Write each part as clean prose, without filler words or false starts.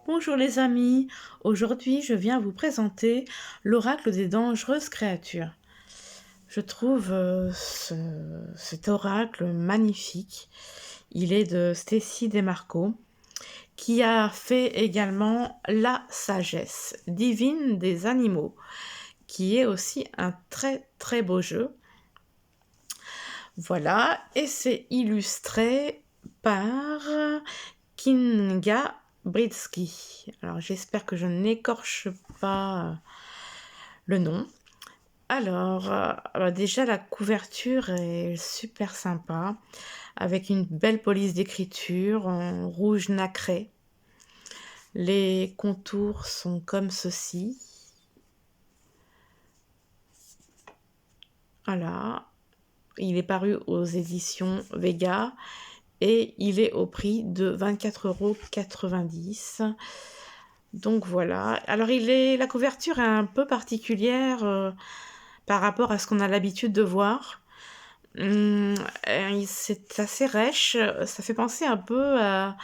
Bonjour les amis, aujourd'hui je viens vous présenter l'oracle des dangereuses créatures. Je trouve cet oracle magnifique. Il est de Stacy Demarco, qui a fait également La sagesse divine des animaux, qui est aussi un très très beau jeu. Voilà, et c'est illustré par Kinga Britsky. Alors j'espère que je n'écorche pas le nom. Alors, déjà la couverture est super sympa, avec une belle police d'écriture en rouge nacré. Les contours sont comme ceci. Voilà. Il est paru aux éditions Vega et il est au prix de 24,90 €. Donc voilà. Alors la couverture est un peu particulière par rapport à ce qu'on a l'habitude de voir. C'est assez rêche, ça fait penser un peu à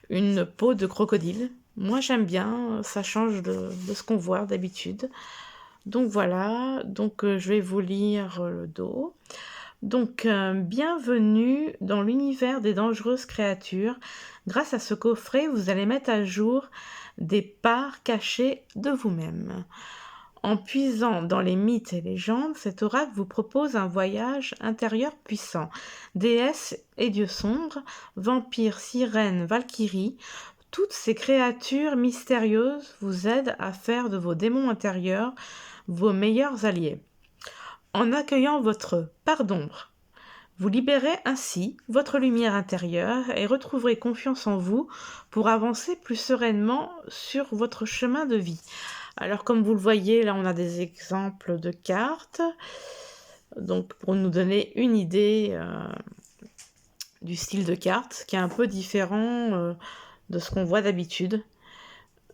une peau de crocodile. Moi j'aime bien, ça change de ce qu'on voit d'habitude. Donc voilà, je vais vous lire le dos. Bienvenue dans l'univers des dangereuses créatures. Grâce à ce coffret, vous allez mettre à jour des parts cachées de vous-même. En puisant dans les mythes et légendes, cet oracle vous propose un voyage intérieur puissant. Déesses et dieux sombres, vampires, sirènes, valkyries, toutes ces créatures mystérieuses vous aident à faire de vos démons intérieurs vos meilleurs alliés. En accueillant votre part d'ombre, vous libérez ainsi votre lumière intérieure et retrouverez confiance en vous pour avancer plus sereinement sur votre chemin de vie. Alors comme vous le voyez, là on a des exemples de cartes, donc pour nous donner une idée du style de carte, qui est un peu différent de ce qu'on voit d'habitude.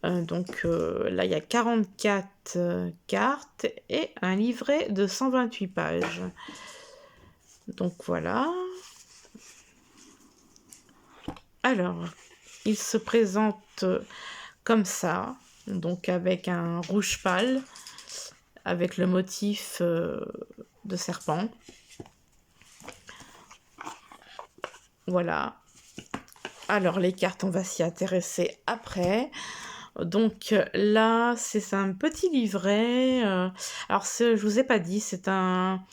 Là il y a 44 cartes et un livret de 128 pages. Donc voilà. Alors, il se présente comme ça, donc avec un rouge pâle, avec le motif de serpent. Voilà. Alors, les cartes, on va s'y intéresser après. Donc là, c'est un petit livret. Alors, je vous ai pas dit, c'est un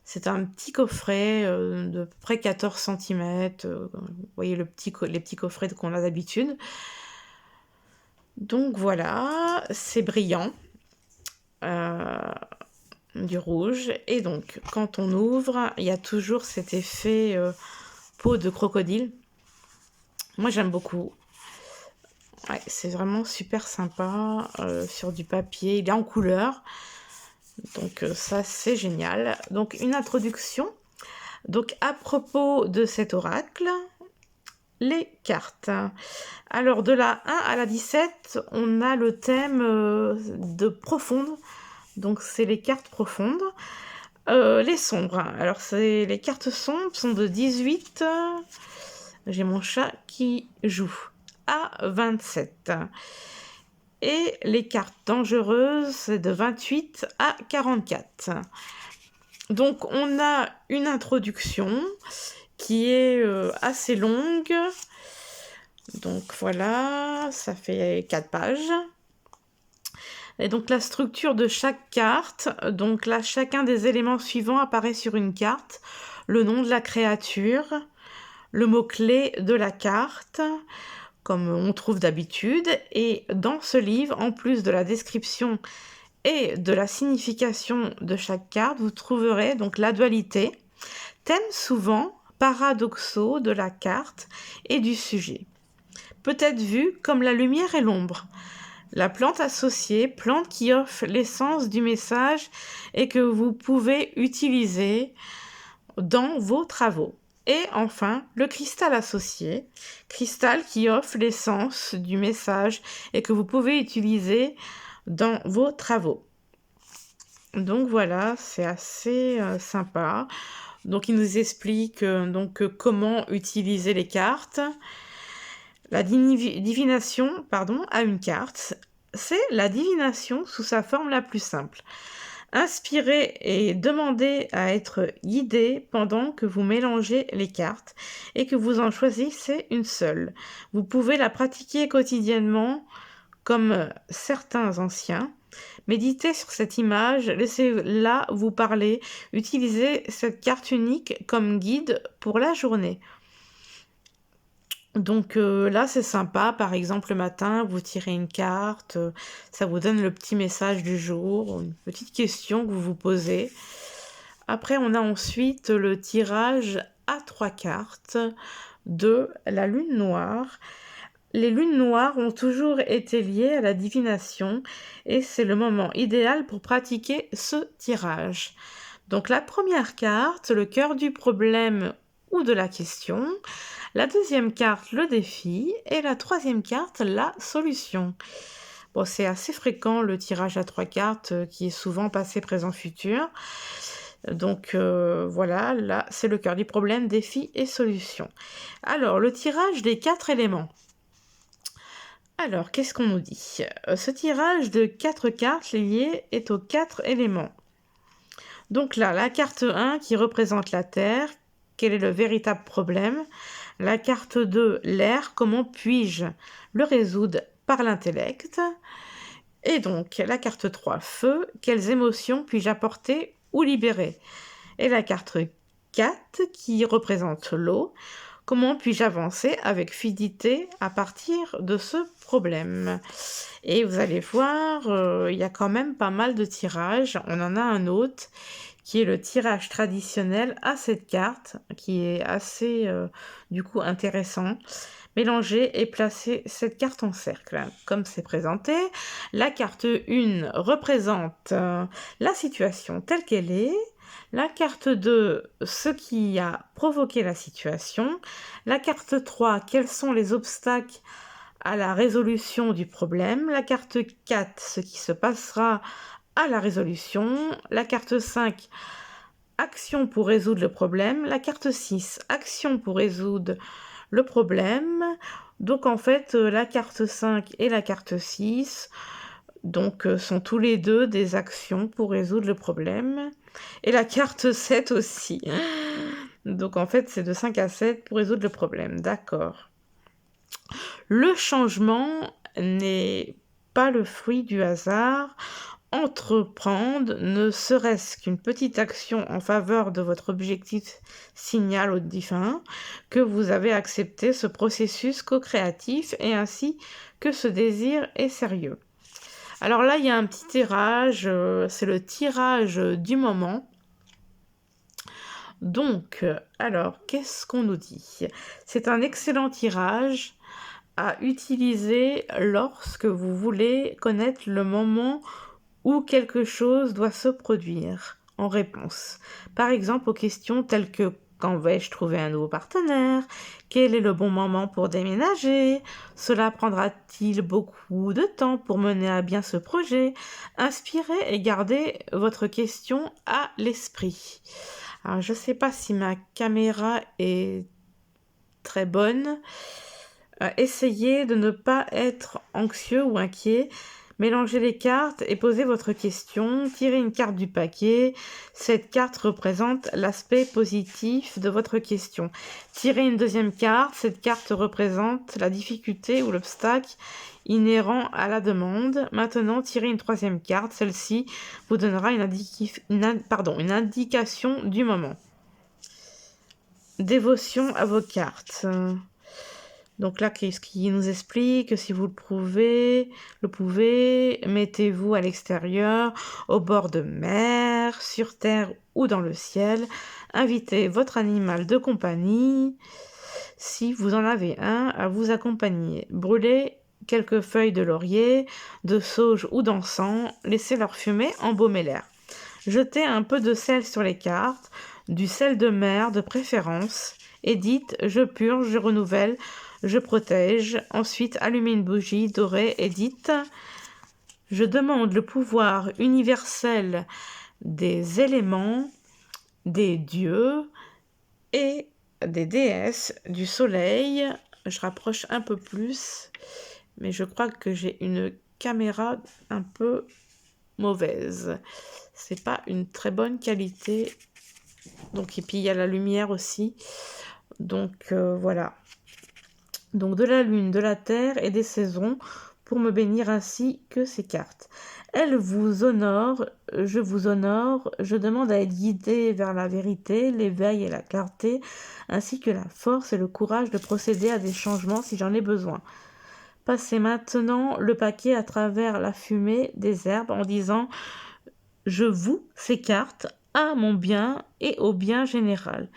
petit coffret de à peu près 14 cm. Vous voyez les petits coffrets qu'on a d'habitude. Donc voilà, c'est brillant. Du rouge. Et donc, quand on ouvre, il y a toujours cet effet peau de crocodile. Moi, j'aime beaucoup. Ouais, c'est vraiment super sympa sur du papier. Il est en couleur. Donc ça, c'est génial. Donc, une introduction. Donc, à propos de cet oracle, les cartes. Alors, de la 1 à la 17, on a le thème de profonde. Donc, c'est les cartes profondes. Les sombres. Alors, les cartes sombres sont de 18. J'ai mon chat qui joue. À 27. Et les cartes dangereuses, c'est de 28 à 44. Donc, on a une introduction qui est assez longue. Donc, voilà, ça fait 4 pages. Et donc, la structure de chaque carte. Donc, là, chacun des éléments suivants apparaît sur une carte. Le nom de la créature, le mot-clé de la carte, comme on trouve d'habitude. Et dans ce livre, en plus de la description et de la signification de chaque carte, vous trouverez donc la dualité, thèmes souvent paradoxaux de la carte et du sujet. Peut être vu comme la lumière et l'ombre. La plante associée, plante qui offre l'essence du message et que vous pouvez utiliser dans vos travaux. Et enfin, le cristal associé, cristal qui offre l'essence du message et que vous pouvez utiliser dans vos travaux. Donc voilà, c'est assez sympa. Donc il nous explique comment utiliser les cartes, La divination, a une carte. C'est la divination sous sa forme la plus simple. Inspirez et demandez à être guidé pendant que vous mélangez les cartes et que vous en choisissez une seule. Vous pouvez la pratiquer quotidiennement comme certains anciens. Méditez sur cette image, laissez-la vous parler. Utilisez cette carte unique comme guide pour la journée. Donc là, c'est sympa. Par exemple, le matin, vous tirez une carte, ça vous donne le petit message du jour, une petite question que vous vous posez. Après, on a ensuite le tirage à 3 cartes de la lune noire. Les lunes noires ont toujours été liées à la divination et c'est le moment idéal pour pratiquer ce tirage. Donc la première carte, le cœur du problème ou de la question. La deuxième carte, le défi. Et la troisième carte, la solution. Bon, c'est assez fréquent le tirage à 3 cartes qui est souvent passé, présent, futur. Donc voilà, là c'est le cœur du problème, défi et solution. Alors, le tirage des 4 éléments. Alors, qu'est-ce qu'on nous dit? Ce tirage de 4 cartes liées est aux 4 éléments. Donc là, la carte 1 qui représente la Terre, quel est le véritable problème? La carte 2, l'air, comment puis-je le résoudre par l'intellect? Et donc, la carte 3, feu, quelles émotions puis-je apporter ou libérer? Et la carte 4 qui représente l'eau, comment puis-je avancer avec fluidité à partir de ce problème? Et vous allez voir, il y a quand même pas mal de tirages. On en a un autre qui est le tirage traditionnel à cette carte, qui est assez du coup intéressant. Mélangez et placez cette carte en cercle, comme c'est présenté. La carte 1 représente la situation telle qu'elle est. La carte 2, ce qui a provoqué la situation. La carte 3, quels sont les obstacles à la résolution du problème. La carte 4, ce qui se passera à la résolution. La carte 5, action pour résoudre le problème. La carte 6, action pour résoudre le problème. Donc en fait, la carte 5 et la carte 6 sont tous les deux des actions pour résoudre le problème. Et la carte 7 aussi. Donc en fait, c'est de 5 à 7 pour résoudre le problème. D'accord. Le changement n'est pas le fruit du hasard. Entreprendre ne serait-ce qu'une petite action en faveur de votre objectif signale au divin que vous avez accepté ce processus co-créatif et ainsi que ce désir est sérieux. Alors là, il y a un petit tirage, c'est le tirage du moment. Donc, alors, qu'est-ce qu'on nous dit? C'est un excellent tirage à utiliser lorsque vous voulez connaître le moment où quelque chose doit se produire en réponse. Par exemple, aux questions telles que quand vais-je trouver un nouveau partenaire? Quel est le bon moment pour déménager? Cela prendra-t-il beaucoup de temps pour mener à bien ce projet? Inspirez et gardez votre question à l'esprit. Alors, je ne sais pas si ma caméra est très bonne. Essayez de ne pas être anxieux ou inquiet. Mélangez les cartes et posez votre question. Tirez une carte du paquet. Cette carte représente l'aspect positif de votre question. Tirez une deuxième carte. Cette carte représente la difficulté ou l'obstacle inhérent à la demande. Maintenant, tirez une troisième carte. Celle-ci vous donnera une indication du moment. Dévotion à vos cartes. Donc là, qu'est-ce qui nous explique que si vous le pouvez, mettez-vous à l'extérieur, au bord de mer, sur terre ou dans le ciel. Invitez votre animal de compagnie, si vous en avez un, à vous accompagner. Brûlez quelques feuilles de laurier, de sauge ou d'encens, laissez leur fumée embaumer l'air. Jetez un peu de sel sur les cartes, du sel de mer de préférence, et dites « Je purge, je renouvelle ». Je protège. Ensuite, allumez une bougie dorée et dites « Je demande le pouvoir universel des éléments, des dieux et des déesses du soleil, Je rapproche un peu plus, mais je crois que j'ai une caméra un peu mauvaise. C'est pas une très bonne qualité. Donc, et puis il y a la lumière aussi. Donc voilà. Donc de la lune, de la terre et des saisons, pour me bénir ainsi que ces cartes. Elles vous honorent, je demande à être guidée vers la vérité, l'éveil et la clarté, ainsi que la force et le courage de procéder à des changements si j'en ai besoin. Passez maintenant le paquet à travers la fumée des herbes en disant « Je voue ces cartes à mon bien et au bien général.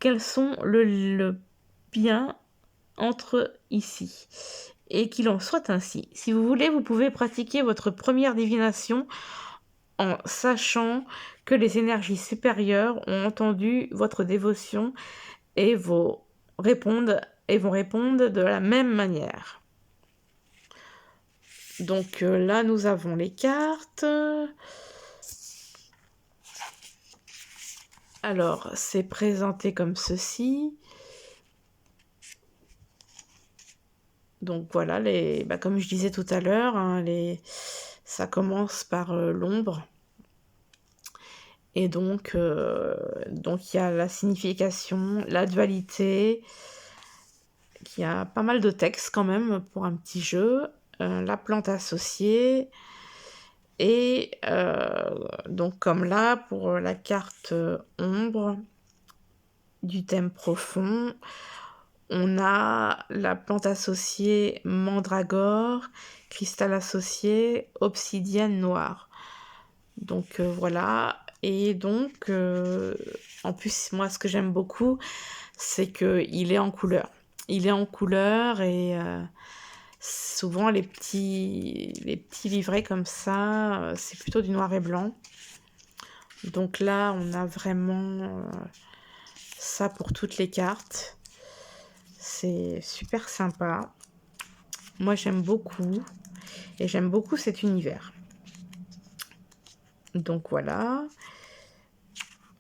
Quels sont le bien entre ici. Et qu'il en soit ainsi. Si vous voulez, vous pouvez pratiquer votre première divination en sachant que les énergies supérieures ont entendu votre dévotion et vont répondre de la même manière. Donc là, nous avons les cartes. Alors, c'est présenté comme ceci. Donc voilà, comme je disais tout à l'heure, hein, ça commence par l'ombre. Et donc il y a la signification, la dualité, qui a pas mal de textes quand même pour un petit jeu, la plante associée, et donc comme là, pour la carte ombre du thème profond, on a la plante associée mandragore, cristal associé, obsidienne noire. Donc voilà. Et donc, en plus, moi, ce que j'aime beaucoup, c'est qu'il est en couleur. Il est en couleur et souvent, les petits livrets comme ça, c'est plutôt du noir et blanc. Donc là, on a vraiment ça pour toutes les cartes. C'est super sympa. Moi, j'aime beaucoup. Et j'aime beaucoup cet univers. Donc voilà.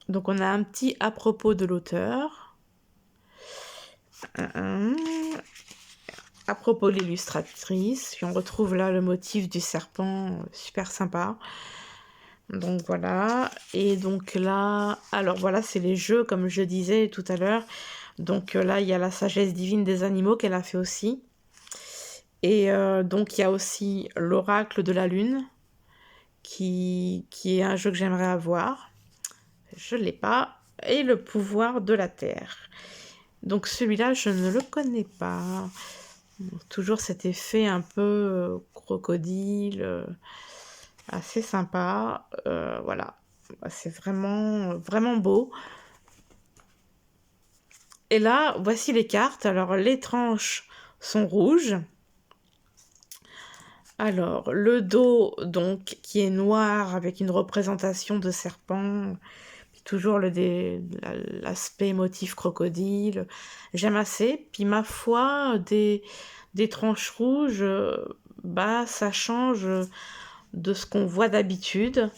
Donc on a un petit à propos de l'auteur. À propos de l'illustratrice. Puis on retrouve là le motif du serpent. Super sympa. Donc voilà. Et donc là... Alors voilà, c'est les jeux, comme je disais tout à l'heure. Donc là, il y a la sagesse divine des animaux qu'elle a fait aussi. Et donc, il y a aussi l'oracle de la lune, qui est un jeu que j'aimerais avoir. Je ne l'ai pas. Et le pouvoir de la terre. Donc, celui-là, je ne le connais pas. Toujours cet effet un peu crocodile, assez sympa. Voilà. C'est vraiment, vraiment beau. Et là, voici les cartes. Alors, les tranches sont rouges. Alors, le dos, donc, qui est noir avec une représentation de serpent, puis toujours l'aspect motif crocodile, j'aime assez. Puis ma foi, des tranches rouges, ça change de ce qu'on voit d'habitude.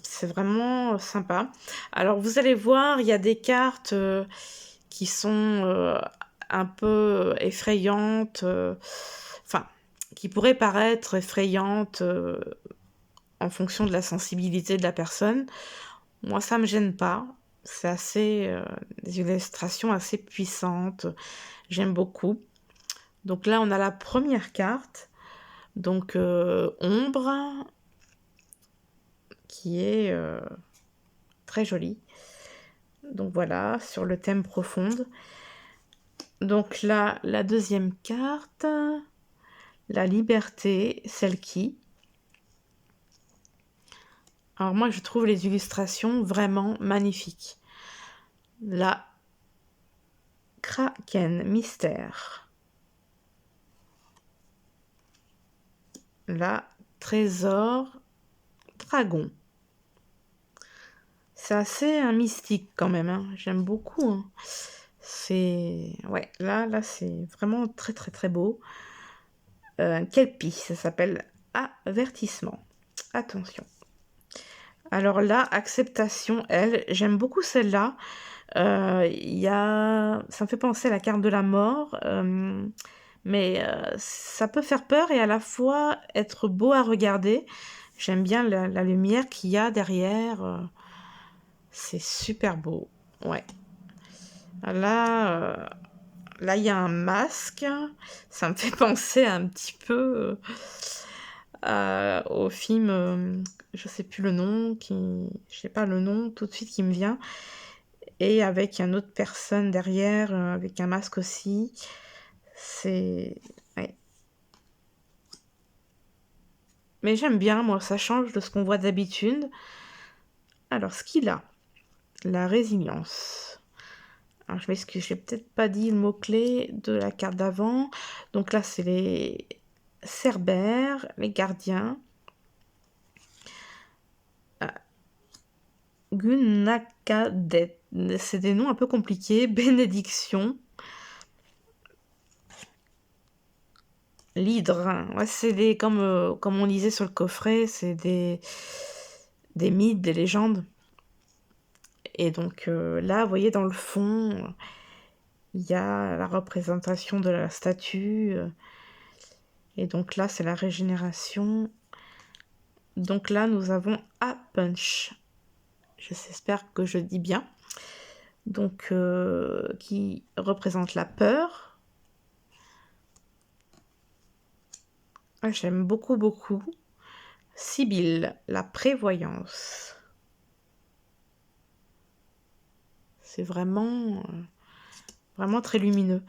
C'est vraiment sympa. Alors, vous allez voir, il y a des cartes qui sont un peu effrayantes, qui pourraient paraître effrayantes en fonction de la sensibilité de la personne. Moi, ça me gêne pas. C'est des illustrations assez puissantes. J'aime beaucoup. Donc là, on a la première carte. Donc, ombre, qui est très jolie. Donc voilà, sur le thème profonde. Donc là, la deuxième carte... La liberté, celle qui. Alors moi, je trouve les illustrations vraiment magnifiques. La Kraken mystère. La trésor dragon. C'est assez mystique quand même. Hein. J'aime beaucoup. Hein. Ouais, là, c'est vraiment très très très beau. Kelpie, ça s'appelle avertissement. Attention. Alors là, acceptation, j'aime beaucoup celle-là Ça me fait penser à la carte de la mort, mais ça peut faire peur et à la fois être beau à regarder. J'aime bien la lumière qu'il y a derrière. C'est super beau. Ouais. Là, là, il y a un masque. Ça me fait penser un petit peu au film, je sais plus le nom, je sais pas le nom tout de suite qui me vient. Et avec une autre personne derrière, avec un masque aussi. C'est... Ouais. Mais j'aime bien, moi, ça change de ce qu'on voit d'habitude. Alors, ce qu'il a, la résilience. Alors, je m'excuse, je n'ai peut-être pas dit le mot-clé de la carte d'avant. Donc là, c'est les cerbères, les gardiens. Gunakadet, c'est des noms un peu compliqués. Bénédiction. L'hydre, ouais, c'est comme on lisait sur le coffret, c'est des mythes, des légendes. Et donc là, vous voyez, dans le fond, il y a la représentation de la statue. Et donc là, c'est la régénération. Donc là, nous avons A Punch. J'espère que je dis bien. Donc, qui représente la peur. Ah, j'aime beaucoup, beaucoup. Sibylle, la prévoyance. C'est vraiment, vraiment très lumineux.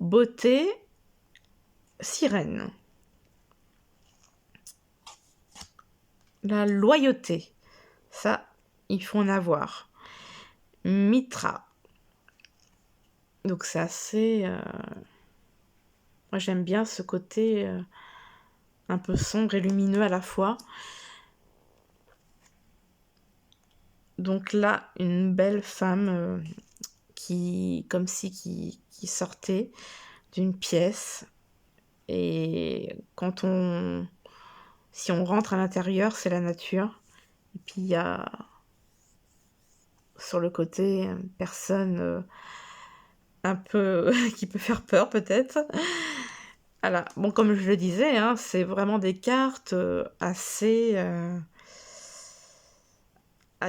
Beauté, sirène. La loyauté, ça, il faut en avoir. Mitra. Donc c'est assez... Moi j'aime bien ce côté un peu sombre et lumineux à la fois. Donc là, une belle femme comme si qui sortait d'une pièce. Et si on rentre à l'intérieur, c'est la nature. Et puis il y a sur le côté une personne un peu qui peut faire peur peut-être. Voilà. Bon, comme je le disais, hein, c'est vraiment des cartes assez...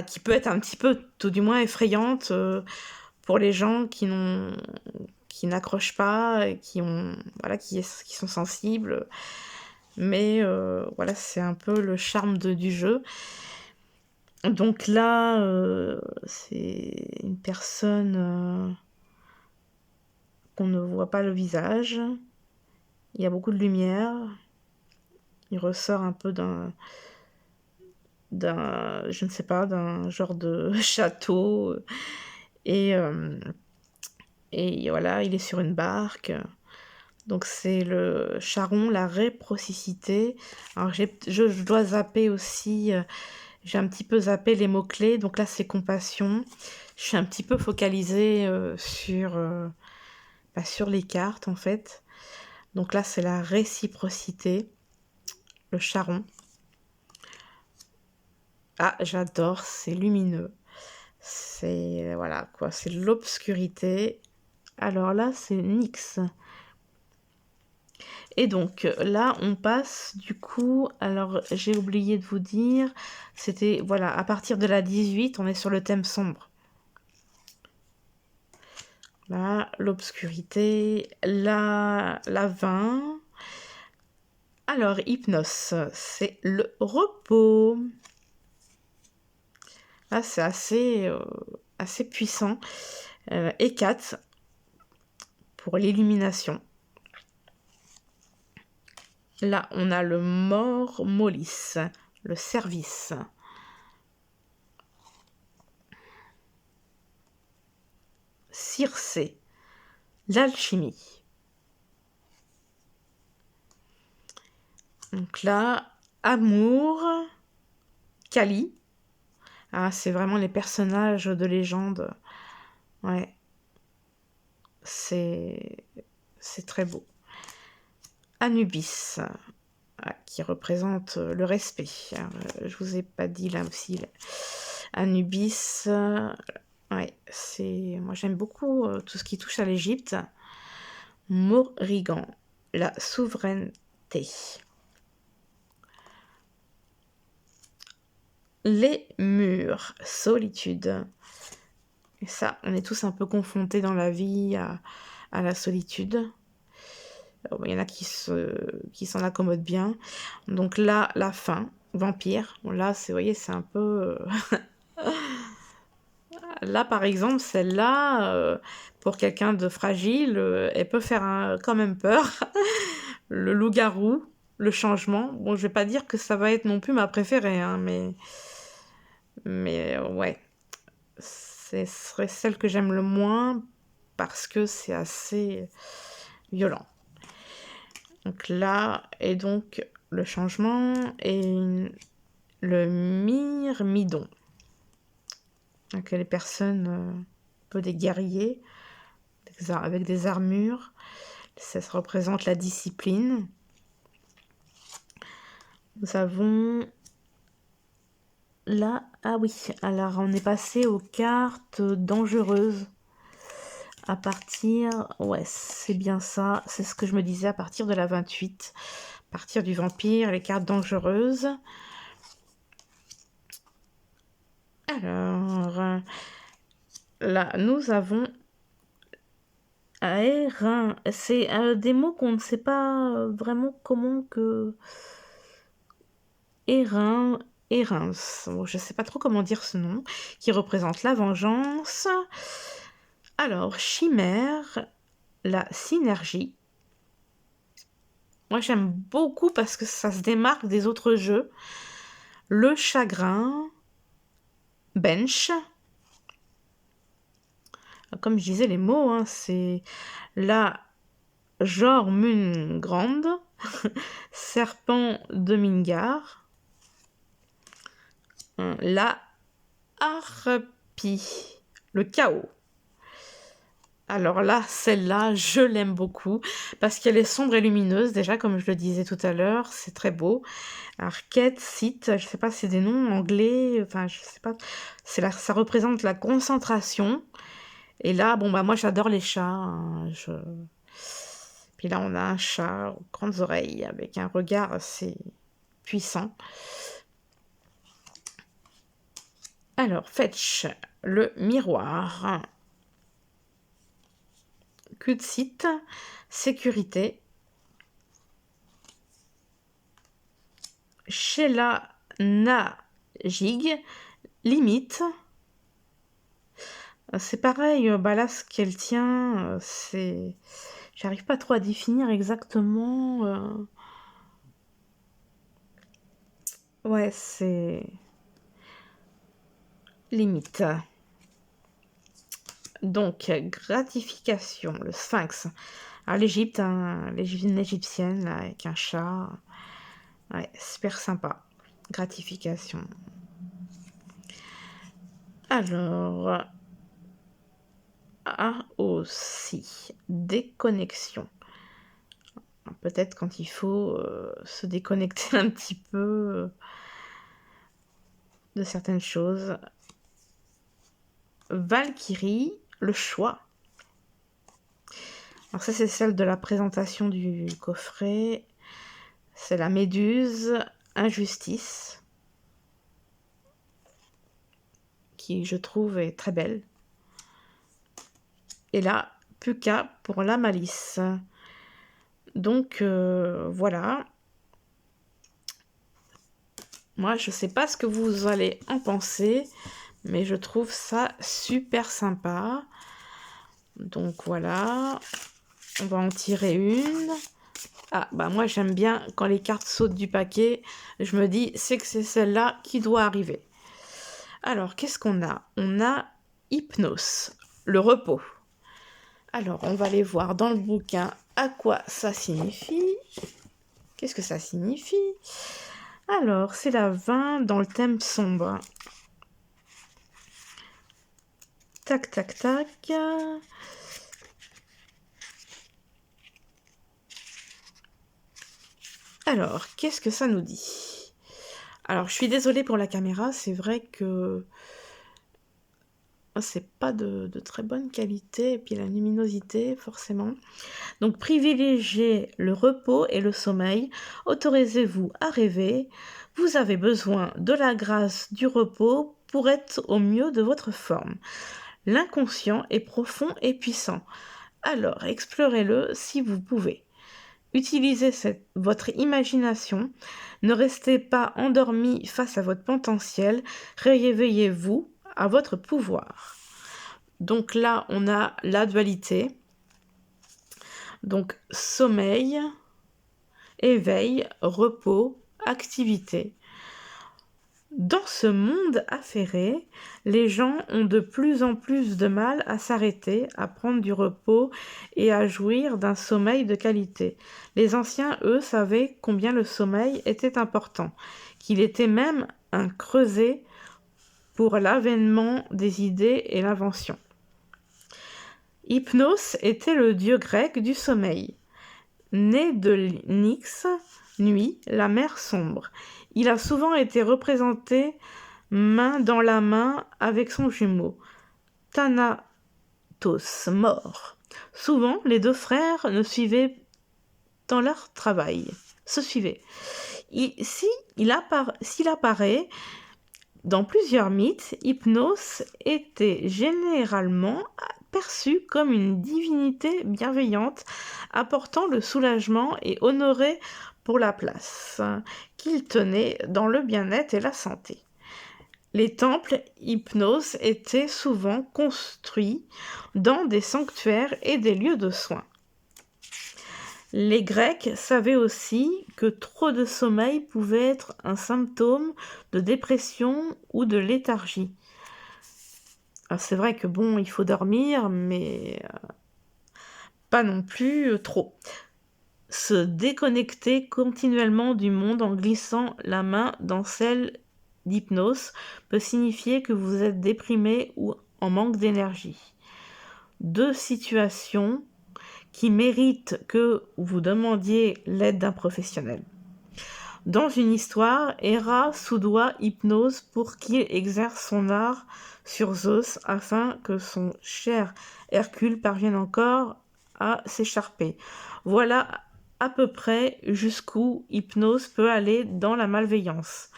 qui peut être un petit peu, tout du moins, effrayantes pour les gens qui n'accrochent pas, et voilà, qui sont sensibles. Mais voilà, c'est un peu le charme du jeu. Donc là, c'est une personne qu'on ne voit pas le visage. Il y a beaucoup de lumière. Il ressort un peu je ne sais pas, d'un genre de château. Et, et voilà, il est sur une barque. Donc c'est le charron, la réciprocité. Alors je dois zapper aussi, j'ai un petit peu zappé les mots-clés. Donc là c'est compassion. Je suis un petit peu focalisée sur les cartes en fait. Donc là c'est la réciprocité, le charron. Ah, j'adore, c'est lumineux. C'est voilà quoi, c'est l'obscurité. Alors là, c'est Nyx. Et donc là, on passe du coup. Alors j'ai oublié de vous dire, c'était voilà, à partir de la 18, on est sur le thème sombre. Là, l'obscurité, la 20. Alors, hypnose, c'est le repos. Là, c'est assez puissant. Et 4 pour l'illumination. Là, on a le mort mollis, le service. Circé, l'alchimie. Donc là, amour, Kali. Ah, c'est vraiment les personnages de légende. Ouais. C'est très beau. Anubis, qui représente le respect. Alors, je vous ai pas dit là aussi. Anubis, Ouais, moi j'aime beaucoup tout ce qui touche à l'Égypte. Morrigan, la souveraineté. Les murs, solitude. Et ça, on est tous un peu confrontés dans la vie à la solitude. Il y en a qui s'en accommodent bien. Donc là, la fin, vampire. Bon, là, vous voyez, c'est un peu... Là, par exemple, celle-là, pour quelqu'un de fragile, elle peut faire quand même peur. Le loup-garou, le changement. Bon, je vais pas dire que ça va être non plus ma préférée, hein, mais ouais, ce serait celle que j'aime le moins parce que c'est assez violent. Donc là, et donc le changement et le myrmidon. Donc les personnes, un peu des guerriers, avec des armures. Ça représente la discipline. Nous avons là, ah oui, alors on est passé aux cartes dangereuses. À partir, ouais, c'est bien ça, c'est ce que je me disais, à partir de la 28, à partir du vampire, les cartes dangereuses. Alors, là, nous avons aérin. C'est des mots qu'on ne sait pas vraiment comment que... Aérin, Aérins, bon, je ne sais pas trop comment dire ce nom, qui représente la vengeance. Alors, chimère, la synergie. Moi, j'aime beaucoup parce que ça se démarque des autres jeux. Le chagrin, bench. Comme je disais, les mots, hein, c'est la Jormungrande, serpent de Mingar, la harpie, le chaos. Alors là, celle-là, je l'aime beaucoup parce qu'elle est sombre et lumineuse. Déjà, comme je le disais tout à l'heure, c'est très beau. Arquette, site, je sais pas, c'est des noms anglais. Enfin, je sais pas. Ça représente la concentration. Et là, bon bah moi, j'adore les chats, hein, Puis là, on a un chat aux grandes oreilles avec un regard assez puissant. Alors, fetch, le miroir. Cute-site, sécurité. Sheila Najig, limite. C'est pareil, bah là, ce qu'elle tient, c'est... J'arrive pas trop à définir exactement. Ouais, c'est... Limite. Donc, gratification, le sphinx. Alors, l'Égypte, hein, une égyptienne là, avec un chat. Ouais, super sympa. Gratification. Alors, aussi, déconnexion. Peut-être quand il faut se déconnecter un petit peu de certaines choses. Valkyrie, le choix. Alors ça, c'est celle de la présentation du coffret. C'est la méduse, injustice, qui, je trouve, est très belle. Et là, Puka pour la malice. Donc, voilà. Moi, je sais pas ce que vous allez en penser, mais je trouve ça super sympa. Donc, voilà. On va en tirer une. Ah, bah moi, j'aime bien quand les cartes sautent du paquet. Je me dis, c'est que c'est celle-là qui doit arriver. Alors, qu'est-ce qu'on a? On a Hypnos, le repos. Alors, on va aller voir dans le bouquin à quoi ça signifie. Qu'est-ce que ça signifie? Alors, c'est la 20 dans le thème sombre. Tac, tac, tac. Alors, qu'est-ce que ça nous dit? Alors, je suis désolée pour la caméra, c'est vrai que c'est pas de très bonne qualité, et puis la luminosité, forcément. Donc, privilégiez le repos et le sommeil. Autorisez-vous à rêver. Vous avez besoin de la grâce du repos pour être au mieux de votre forme. L'inconscient est profond et puissant. Alors, explorez-le si vous pouvez. Utilisez votre imagination. Ne restez pas endormi face à votre potentiel. Réveillez-vous à votre pouvoir. Donc là, on a la dualité. Donc, sommeil, éveil, repos, activité. Dans ce monde affairé, les gens ont de plus en plus de mal à s'arrêter, à prendre du repos et à jouir d'un sommeil de qualité. Les anciens, eux, savaient combien le sommeil était important, qu'il était même un creuset pour l'avènement des idées et l'invention. Hypnos était le dieu grec du sommeil. Né de Nyx, nuit, la mer sombre. Il a souvent été représenté main dans la main avec son jumeau, Thanatos, mort. Souvent, les deux frères se suivaient dans leur travail. S'il apparaît dans plusieurs mythes, Hypnos était généralement perçu comme une divinité bienveillante, apportant le soulagement et honoré pour la place qu'il tenait dans le bien-être et la santé. Les temples Hypnos étaient souvent construits dans des sanctuaires et des lieux de soins. Les Grecs savaient aussi que trop de sommeil pouvait être un symptôme de dépression ou de léthargie. Alors c'est vrai que bon, il faut dormir, mais pas non plus trop. Se déconnecter continuellement du monde en glissant la main dans celle d'Hypnos peut signifier que vous êtes déprimé ou en manque d'énergie. Deux situations qui méritent que vous demandiez l'aide d'un professionnel. Dans une histoire, Héra soudoie Hypnos pour qu'il exerce son art sur Zeus afin que son cher Hercule parvienne encore à s'écharper. Voilà à peu près jusqu'où Hypnos peut aller dans la malveillance.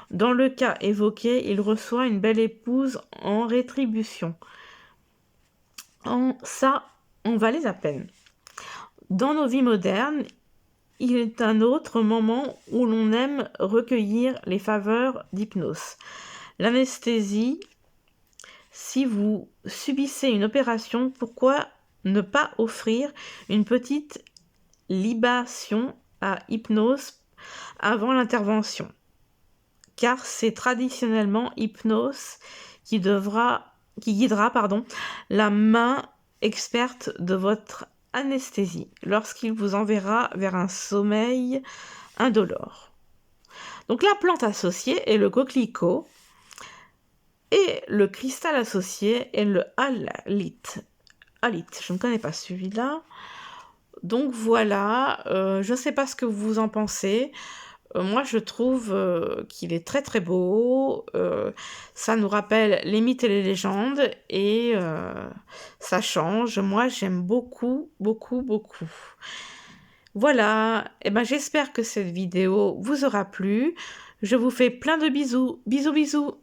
Dans le cas évoqué, il reçoit une belle épouse en rétribution. Ça en valait la peine. Dans nos vies modernes, il est un autre moment où l'on aime recueillir les faveurs d'Hypnos. L'anesthésie, si vous subissez une opération, pourquoi ne pas offrir une petite libation à Hypnos avant l'intervention? Car c'est traditionnellement Hypnos qui guidera la main experte de votre anesthésie lorsqu'il vous enverra vers un sommeil indolore. Donc la plante associée est le coquelicot et le cristal associé est le halite. Je ne connais pas celui-là. Donc voilà, je ne sais pas ce que vous en pensez. Moi, je trouve qu'il est très très beau. Ça nous rappelle les mythes et les légendes et ça change. Moi, j'aime beaucoup, beaucoup, beaucoup. Voilà, et ben, j'espère que cette vidéo vous aura plu. Je vous fais plein de bisous. Bisous, bisous.